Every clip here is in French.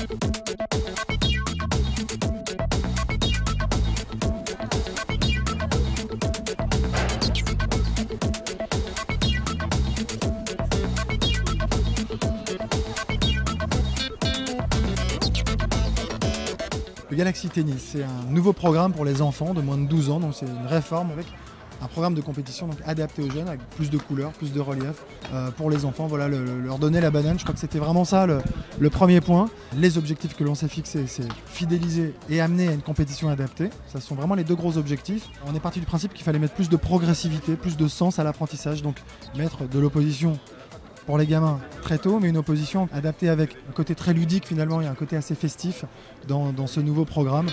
Le Galaxy Tennis, c'est un nouveau programme pour les enfants de moins de 12 ans, donc c'est une réforme avec un programme de compétition donc adapté aux jeunes, avec plus de couleurs, plus de relief pour les enfants. Voilà, leur donner la banane, je crois que c'était vraiment ça le premier point. Les objectifs que l'on s'est fixés, c'est fidéliser et amener à une compétition adaptée. Ça sont vraiment les deux gros objectifs. On est parti du principe qu'il fallait mettre plus de progressivité, plus de sens à l'apprentissage, donc mettre de l'opposition pour les gamins très tôt, mais une opposition adaptée avec un côté très ludique finalement et un côté assez festif dans ce nouveau programme.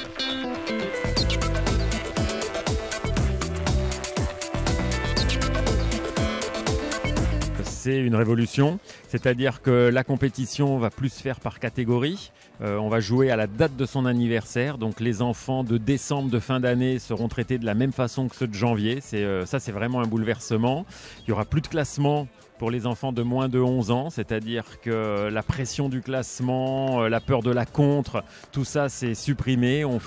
C'est une révolution, c'est-à-dire que la compétition va plus se faire par catégorie. On va jouer à la date de son anniversaire, donc les enfants de décembre, de fin d'année seront traités de la même façon que ceux de janvier. Ça, c'est vraiment un bouleversement. Il n'y aura plus de classement pour les enfants de moins de 11 ans, c'est-à-dire que la pression du classement, la peur de la contre, tout ça c'est supprimé, on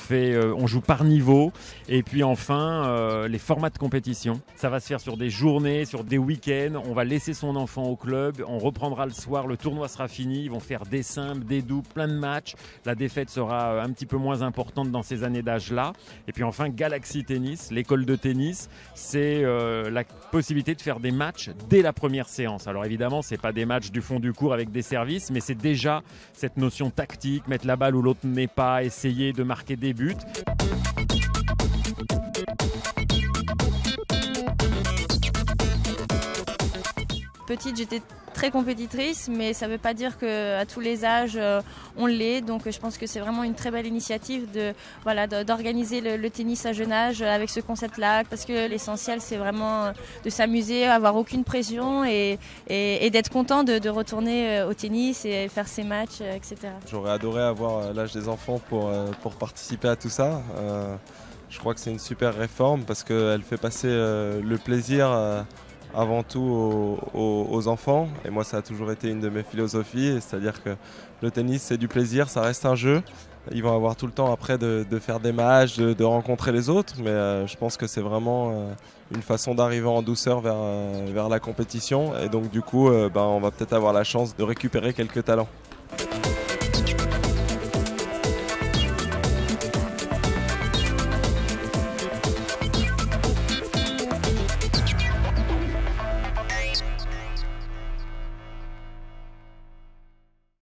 joue par niveau. Et puis enfin, les formats de compétition, ça va se faire sur des journées, sur des week-ends, on va laisser son enfant au club, on reprendra le soir, le tournoi sera fini, ils vont faire des simples, des doubles, plein de matchs, la défaite sera un petit peu moins importante dans ces années d'âge-là. Et puis enfin, Galaxy Tennis, l'école de tennis, c'est la possibilité de faire des matchs dès la première séance. Alors évidemment, ce n'est pas des matchs du fond du court avec des services, mais c'est déjà cette notion tactique, mettre la balle où l'autre n'est pas, essayer de marquer des buts. Petite, j'étais très compétitrice, mais ça ne veut pas dire qu'à tous les âges on l'est. Donc je pense que c'est vraiment une très belle initiative d'organiser le tennis à jeune âge avec ce concept-là, parce que l'essentiel c'est vraiment de s'amuser, avoir aucune pression et d'être content de retourner au tennis et faire ses matchs, etc. J'aurais adoré avoir l'âge des enfants pour participer à tout ça. Je crois que c'est une super réforme parce qu'elle fait passer le plaisir avant tout aux enfants, et moi ça a toujours été une de mes philosophies, c'est-à-dire que le tennis c'est du plaisir, ça reste un jeu. Ils vont avoir tout le temps après de faire des matchs, de rencontrer les autres, mais je pense que c'est vraiment une façon d'arriver en douceur vers la compétition, et donc du coup on va peut-être avoir la chance de récupérer quelques talents.